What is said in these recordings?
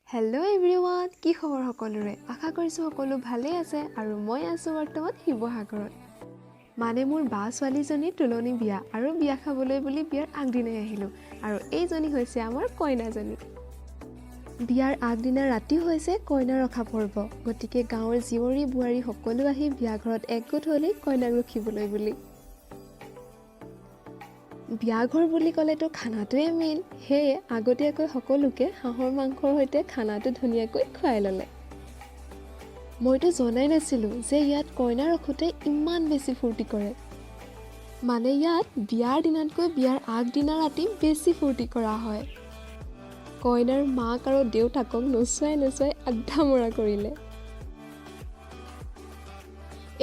Hello' everyone, কি খবৰ সকলোৰে? আশা কৰিছোঁ সকলো ভালেই আছে আৰু মই আছোঁ বৰ্তমান শিৱসাগৰত। মানে মোৰ বা ছোৱালীজনীৰ তুলনি বিয়া আৰু বিয়া খাবলৈ বুলি বিয়াৰ আগদিনাই আহিলোঁ আৰু এইজনী হৈছে আমাৰ কইনাজনী। বিয়াৰ আগদিনা ৰাতি হৈছে কইনা ৰখা পৰ্ব, গতিকে গাঁৱৰ জীয়ৰী বোৱাৰী সকলো আহি বিয়া ঘৰত একগোট হ'লেই কইনাক ৰখিবলৈ বুলি। বিয়াঘৰ বুলি ক'লেতো খানাটোৱে মেইন, সেয়ে আগতীয়াকৈ সকলোকে হাঁহৰ মাংসৰ সৈতে খানাটো ধুনীয়াকৈ খুৱাই ল'লে। মইতো জনাই নাছিলোঁ যে ইয়াত কইনা ৰখোঁতে ইমান বেছি ফূৰ্তি কৰে। মানে ইয়াত বিয়াৰ দিনাতকৈ বিয়াৰ আগদিনা ৰাতি বেছি ফূৰ্তি কৰা হয়। কইনাৰ মাক আৰু দেউতাকক নচুৱাই আড্ডা মৰা কৰিলে।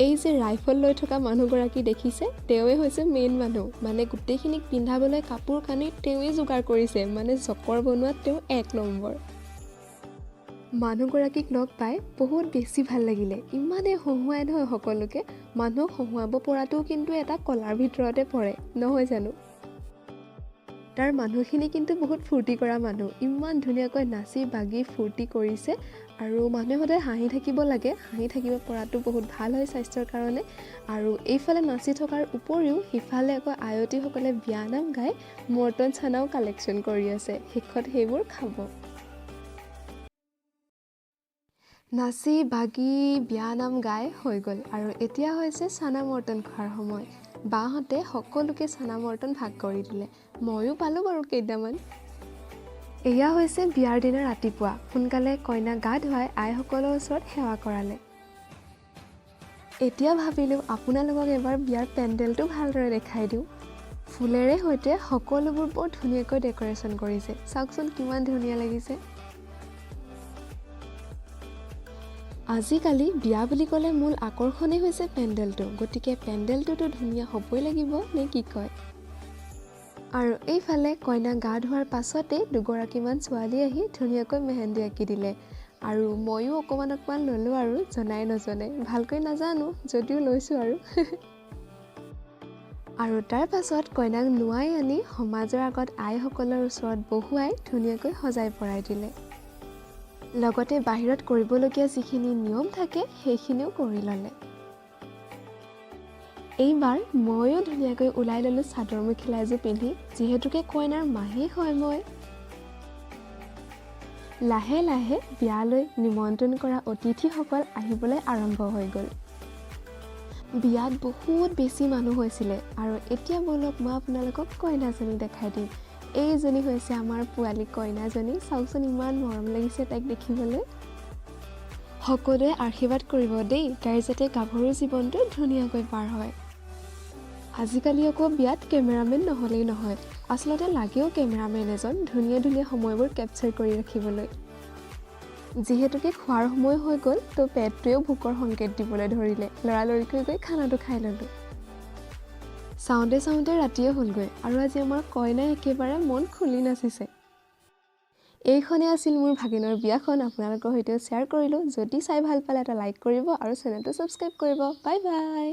এই যে ৰাইফল লৈ থকা মানুহগৰাকী দেখিছে, তেওঁৱে হৈছে মেইন মানুহ। মানে গোটেইখিনিক পিন্ধাবলৈ কাপোৰ কানি তেওঁৱে যোগাৰ কৰিছে, মানে জকৰ বনোৱাত তেওঁ 1 নম্বৰ। মানুহগৰাকীক লগ পাই বহুত বেছি ভাল লাগিলে। ইমানেই হহুৱাই নহয় সকলোকে, মানুহক হহুৱাব পৰাটোও কিন্তু এটা কলাৰ ভিতৰতে পৰে, নহয় জানো? তাৰ মানুহখিনি কিন্তু বহুত ফূৰ্তি কৰা মানুহ, ইমান ধুনীয়াকৈ নাচি বাগি ফূৰ্তি কৰিছে। আৰু মানুহে সদায় হাঁহি থাকিব লাগে, হাঁহি থাকিব পৰাটো বহুত ভাল হয় স্বাস্থ্যৰ কাৰণে। আৰু এইফালে নাচি থকাৰ উপৰিও সিফালে আকৌ আয়তীসকলে বিয়ানাম গাই মৰ্টন চানাও কালেকশ্যন কৰি আছে, শেষত সেইবোৰ খাব। নাচি বাগি বিয়ানাম গাই হৈ গ'ল আৰু এতিয়া হৈছে চানা মৰ্টন খোৱাৰ সময়। বাহঁতে সকলোকে চানা মৰ্টন ভাগ কৰি দিলে, ময়ো পালোঁ বাৰু কেইটামান। এয়া হৈছে বিয়াৰ দিনা ৰাতিপুৱা, সোনকালে কইনাক গা ধুৱাই আইসকলৰ ওচৰত সেৱা কৰালে। এতিয়া ভাবিলোঁ আপোনালোকক এবাৰ বিয়াৰ পেণ্ডেলটো ভালদৰে দেখাই দিওঁ। ফুলেৰে সৈতে সকলোবোৰ বৰ ধুনীয়াকৈ ডেক'ৰেশ্যন কৰিছে, চাওকচোন কিমান ধুনীয়া লাগিছে। আজিকালি বিয়া বুলি ক'লে মূল আকৰ্ষণেই হৈছে পেণ্ডেলটো, গতিকে পেণ্ডেলটোতো ধুনীয়া হ'বই লাগিব, নে কি কয়? আৰু এইফালে কইনাক গা ধোৱাৰ পাছতেই দুগৰাকীমান ছোৱালী আহি ধুনীয়াকৈ মেহেন্দি আঁকি দিলে। আৰু ময়ো অকণমান ল'লোঁ আৰু জনাই নজনে, ভালকৈ নাজানো যদিও লৈছোঁ আৰু। আৰু তাৰ পাছত কইনাক নোৱাই আনি সমাজৰ আগত আইসকলৰ ওচৰত বহুৱাই ধুনীয়াকৈ সজাই পৰাই দিলে। লগতে বাহিৰত কৰিবলগীয়া যিখিনি নিয়ম থাকে সেইখিনিও কৰি ল'লে। এইবাৰ ময়ো ধুনীয়াকৈ ওলাই ল'লোঁ চাদৰ মেখেলা এযোৰ পিন্ধি, যিহেতুকে কইনাৰ মাহী হয় মই। লাহে লাহে বিয়ালৈ নিমন্ত্ৰণ কৰা অতিথিসকল আহিবলৈ আৰম্ভ হৈ গ'ল। বিয়াত বহুত বেছি মানুহ হৈছিলে আৰু এতিয়া বলক মই আপোনালোকক কইনাজনী দেখাই দিম। এইজনী হৈছে আমাৰ পোৱালী কইনাজনী, চাওকচোন ইমান মৰম লাগিছে তাইক দেখিবলৈ। সকলোৱে আশীৰ্বাদ কৰিব দেই, তাইৰ যাতে গাভৰু জীৱনটো ধুনীয়াকৈ পাৰ হয়। আজিকালি আকৌ বিয়াত কেমেৰামেন নহ'লেই নহয়, আচলতে লাগেও কেমেৰামেন এজন ধুনীয়া ধুনীয়া সময়বোৰ কেপচাৰ কৰি ৰাখিবলৈ। যিহেতুকে খোৱাৰ সময় হৈ গ'ল, তো পেটটোৱেও ভোকৰ সংকেত দিবলৈ ধৰিলে, লৰালৰিকৈ গৈ খানাটো খাই ল'লোঁ। চাওঁতে চাওঁতে ৰাতিয়ে হ'লগৈ আৰু আজি আমাৰ কইনাই একেবাৰে মন খুলি নাচিছে। এইখনেই আছিল মোৰ ভাগিনৰ বিয়াখন, আপোনালোকৰ সৈতেও শ্বেয়াৰ কৰিলোঁ। যদি চাই ভাল পালে এটা লাইক কৰিব আৰু চেনেলটো ছাবস্ক্ৰাইব কৰিব। Bye bye.